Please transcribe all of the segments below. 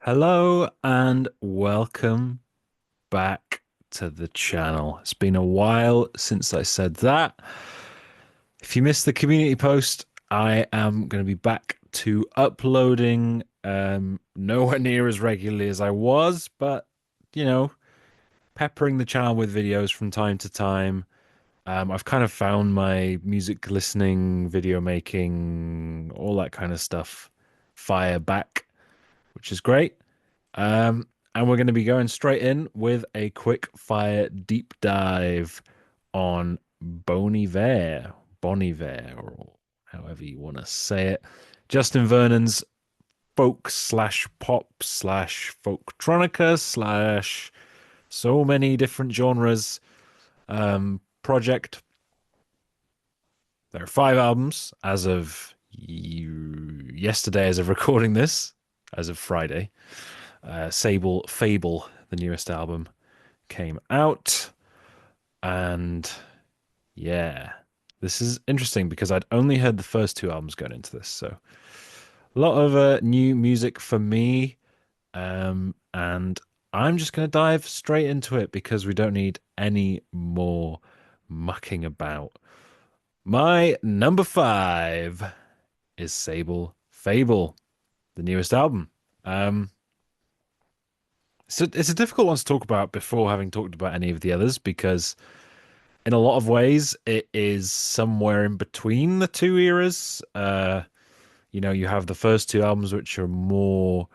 Hello and welcome back to the channel. It's been a while since I said that. If you missed the community post, I am going to be back to uploading nowhere near as regularly as I was, but you know, peppering the channel with videos from time to time. I've kind of found my music listening, video making, all that kind of stuff fire back, which is great. And we're going to be going straight in with a quick fire deep dive on Bon Iver, or however you want to say it. Justin Vernon's folk slash pop slash folktronica slash so many different genres project. There are five albums as of yesterday, as of recording this, as of Friday. SABLE, fABLE, the newest album, came out. And yeah, this is interesting because I'd only heard the first two albums going into this. So a lot of new music for me. And I'm just going to dive straight into it because we don't need any more mucking about. My number five is SABLE fABLE, the newest album. Um, So it's a difficult one to talk about before having talked about any of the others because in a lot of ways it is somewhere in between the two eras. You have the first two albums which are more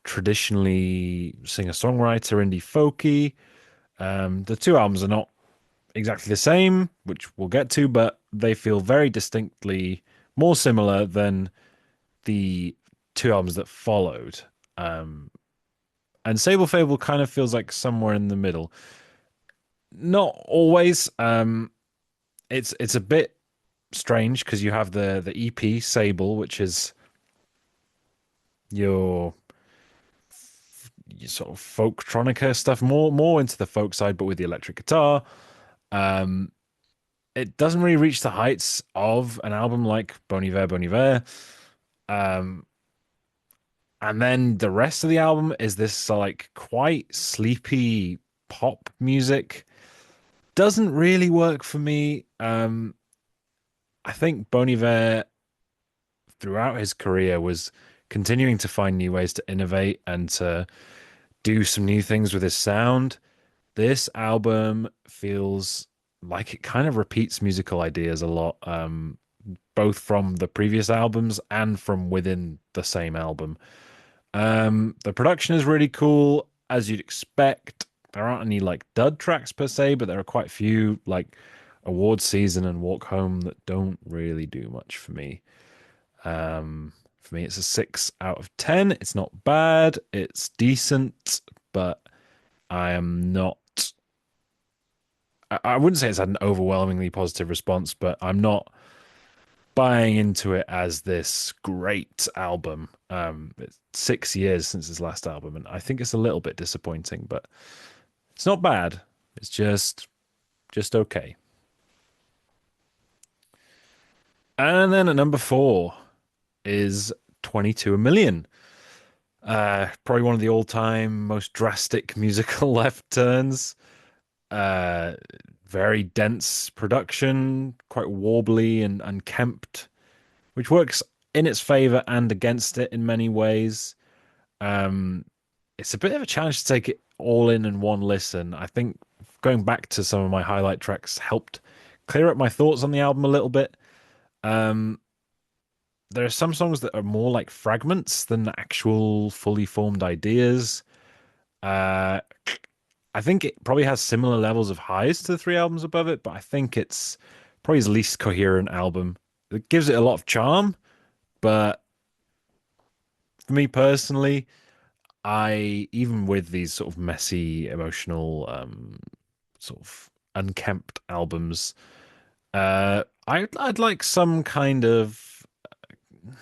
traditionally singer-songwriter, indie folky. The two albums are not exactly the same, which we'll get to, but they feel very distinctly more similar than the two albums that followed. Um, and SABLE fABLE kind of feels like somewhere in the middle. Not always. It's a bit strange because you have the EP SABLE, which is your, your sort of folktronica stuff, more into the folk side, but with the electric guitar. Um, it doesn't really reach the heights of an album like Bon Iver. Um, and then the rest of the album is this like quite sleepy pop music. Doesn't really work for me. I think Bon Iver throughout his career was continuing to find new ways to innovate and to do some new things with his sound. This album feels like it kind of repeats musical ideas a lot, both from the previous albums and from within the same album. The production is really cool, as you'd expect. There aren't any like dud tracks per se, but there are quite a few like Award Season and Walk Home that don't really do much for me. For me, it's a 6 out of 10. It's not bad. It's decent, but I am not. I wouldn't say it's had an overwhelmingly positive response, but I'm not buying into it as this great album. It's 6 years since his last album, and I think it's a little bit disappointing, but it's not bad. It's just okay. And then at number four is 22 a Million. Probably one of the all-time most drastic musical left turns. Uh, Very dense production, quite warbly and unkempt, which works in its favor and against it in many ways. Um, it's a bit of a challenge to take it all in one listen. I think going back to some of my highlight tracks helped clear up my thoughts on the album a little bit. Um, there are some songs that are more like fragments than actual fully formed ideas. Uh, I think it probably has similar levels of highs to the three albums above it, but I think it's probably his least coherent album. It gives it a lot of charm, but for me personally, I even with these sort of messy, emotional, sort of unkempt albums, I'd like some kind of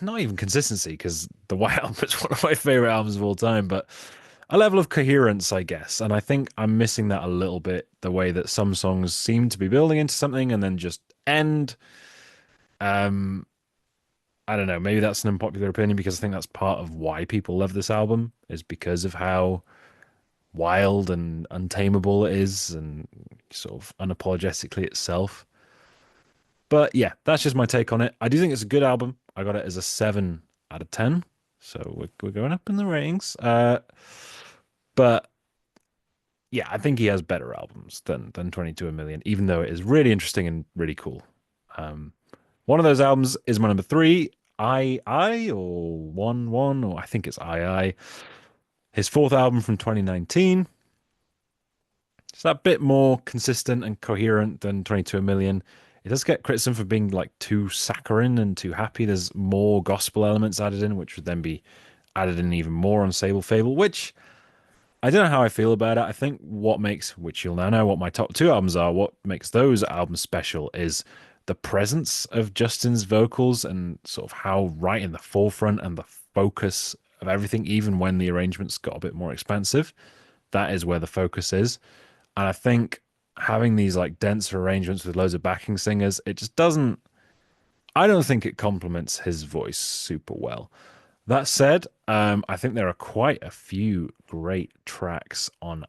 not even consistency because the White Album is one of my favorite albums of all time, but a level of coherence, I guess. And I think I'm missing that a little bit, the way that some songs seem to be building into something and then just end. Um, I don't know, maybe that's an unpopular opinion because I think that's part of why people love this album is because of how wild and untamable it is and sort of unapologetically itself. But yeah, that's just my take on it. I do think it's a good album. I got it as a 7 out of 10. So we're going up in the ratings. But yeah, I think he has better albums than 22 a Million, even though it is really interesting and really cool. Um, One of those albums is my number three, I or One, or I think it's I. His fourth album from 2019. It's that bit more consistent and coherent than 22 a Million. It does get criticism for being like too saccharine and too happy. There's more gospel elements added in, which would then be added in even more on Sable Fable, which I don't know how I feel about it. I think what makes, which you'll now know what my top two albums are, what makes those albums special is the presence of Justin's vocals and sort of how right in the forefront and the focus of everything, even when the arrangements got a bit more expansive, that is where the focus is. And I think having these like denser arrangements with loads of backing singers, it just doesn't, I don't think it complements his voice super well. That said, I think there are quite a few great tracks on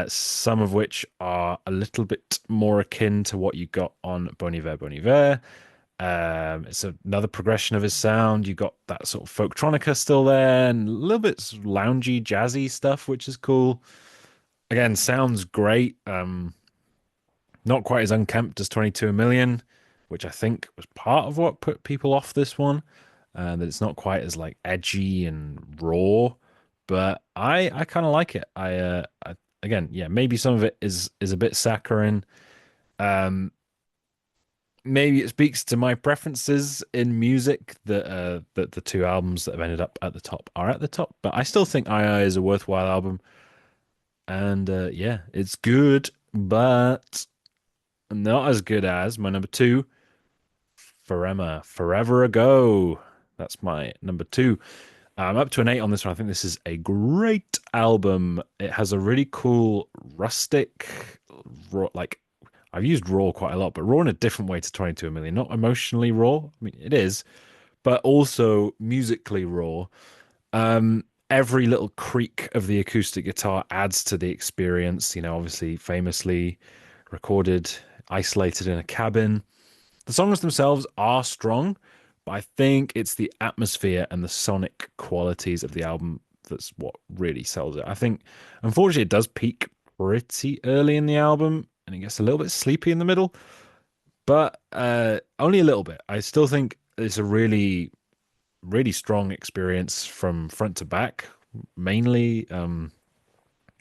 some of which are a little bit more akin to what you got on Bon Iver, Bon Iver. It's another progression of his sound. You got that sort of folktronica still there, and a little bit loungy, jazzy stuff, which is cool. Again, sounds great. Not quite as unkempt as 22 a Million, which I think was part of what put people off this one. That it's not quite as like edgy and raw, but I kind of like it. Again, yeah, maybe some of it is a bit saccharine. Um, Maybe it speaks to my preferences in music that the two albums that have ended up at the top are at the top, but I still think I is a worthwhile album, and yeah, it's good, but not as good as my number two, Forever Ago. That's my number two. I'm up to an 8 on this one. I think this is a great album. It has a really cool rustic, raw, like I've used raw quite a lot, but raw in a different way to 22 a Million. Not emotionally raw. I mean, it is, but also musically raw. Every little creak of the acoustic guitar adds to the experience. You know, obviously, famously recorded, isolated in a cabin. The songs themselves are strong, but I think it's the atmosphere and the sonic qualities of the album that's what really sells it. I think, unfortunately, it does peak pretty early in the album and it gets a little bit sleepy in the middle, but only a little bit. I still think it's a really, really strong experience from front to back, mainly.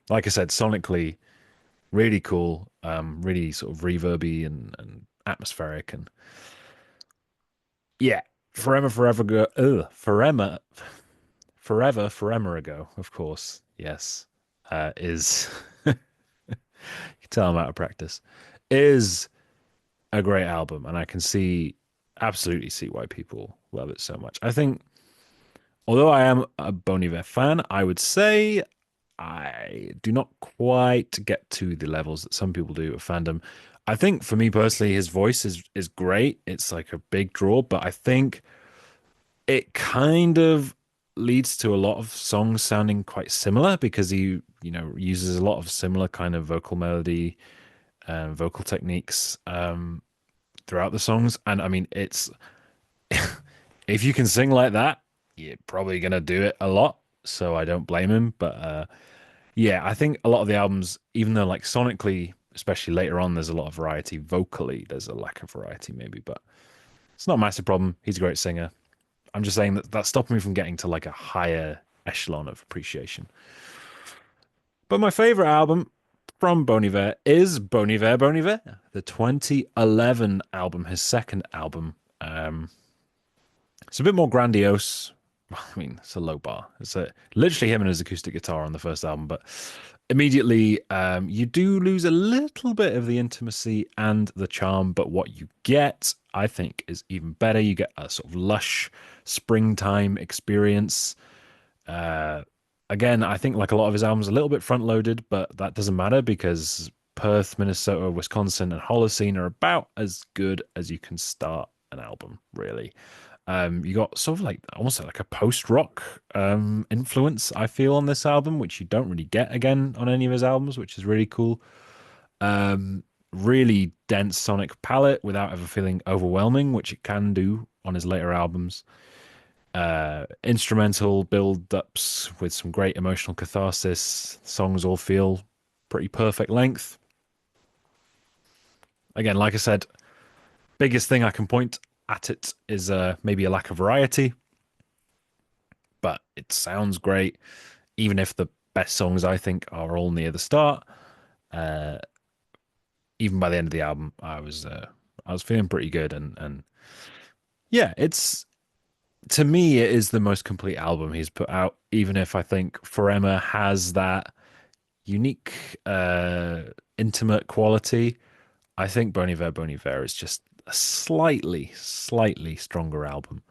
Like I said, sonically, really cool, really sort of reverby and atmospheric and yeah, forever ago. Forever ago. Of course, yes, is you can tell I'm out of practice. Is a great album, and I can absolutely see why people love it so much. I think, although I am a Bon Iver fan, I would say I do not quite get to the levels that some people do of fandom. I think for me personally, his voice is great. It's like a big draw, but I think it kind of leads to a lot of songs sounding quite similar because he uses a lot of similar kind of vocal melody and vocal techniques throughout the songs. And I mean, it's if you can sing like that, you're probably gonna do it a lot. So I don't blame him. But yeah, I think a lot of the albums, even though like sonically, especially later on, there's a lot of variety. Vocally, there's a lack of variety, maybe, but it's not a massive problem. He's a great singer. I'm just saying that that's stopping me from getting to like a higher echelon of appreciation. But my favorite album from Bon Iver is Bon Iver, Bon Iver, the 2011 album, his second album. It's a bit more grandiose. I mean, it's a low bar. It's literally him and his acoustic guitar on the first album, but immediately you do lose a little bit of the intimacy and the charm, but what you get, I think, is even better. You get a sort of lush springtime experience. Again, I think like a lot of his albums, a little bit front loaded, but that doesn't matter because Perth, Minnesota, Wisconsin, and Holocene are about as good as you can start an album, really. You got sort of like almost like a post-rock influence, I feel, on this album, which you don't really get again on any of his albums, which is really cool. Um, Really dense sonic palette without ever feeling overwhelming, which it can do on his later albums. Instrumental build-ups with some great emotional catharsis. Songs all feel pretty perfect length. Again, like I said, biggest thing I can point at it is maybe a lack of variety, but it sounds great. Even if the best songs I think are all near the start, uh, even by the end of the album, I was feeling pretty good, and yeah, it's to me it is the most complete album he's put out. Even if I think Forever has that unique, intimate quality, I think Bon Iver is just a slightly stronger album.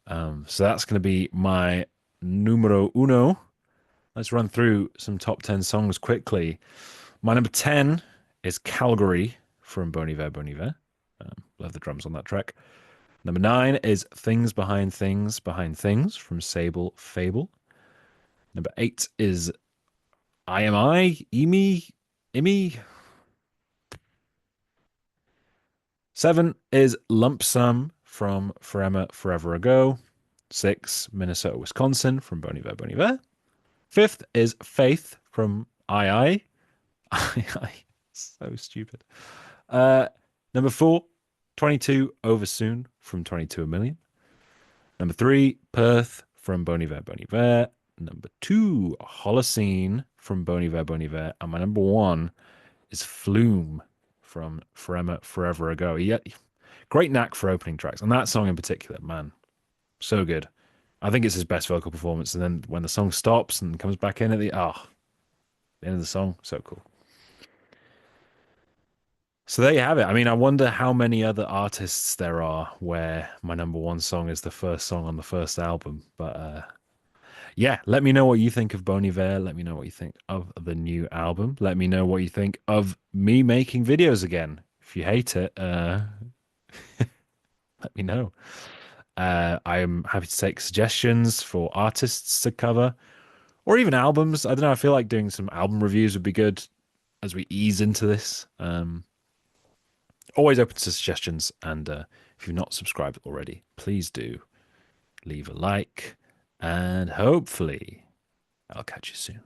So that's going to be my numero uno. Let's run through some top 10 songs quickly. My number 10 is Calgary from Bon Iver, Bon Iver. Love the drums on that track. Number 9 is Things Behind Things from Sable, fABLE. Number 8 is Imi. 7 is Lump Sum from Forever Ago. 6, Minnesota, Wisconsin from Bon Iver, Bon Iver. 5th is Faith from I. So stupid. Uh, Number 4, 22 Over Soon from 22 A Million. Number 3, Perth from Bon Iver, Bon Iver. Number 2, Holocene from Bon Iver, Bon Iver. And my number 1 is Flume from Forever Ago. Yeah, great knack for opening tracks. And that song in particular, man, so good. I think it's his best vocal performance. And then when the song stops and comes back in at the end of the song, so cool. So there you have it. I mean, I wonder how many other artists there are where my number one song is the first song on the first album. But yeah, let me know what you think of Bon Iver. Let me know what you think of the new album. Let me know what you think of me making videos again. If you hate it, let me know. I am happy to take suggestions for artists to cover or even albums. I don't know. I feel like doing some album reviews would be good as we ease into this. Always open to suggestions. And if you've not subscribed already, please do leave a like. And hopefully, I'll catch you soon.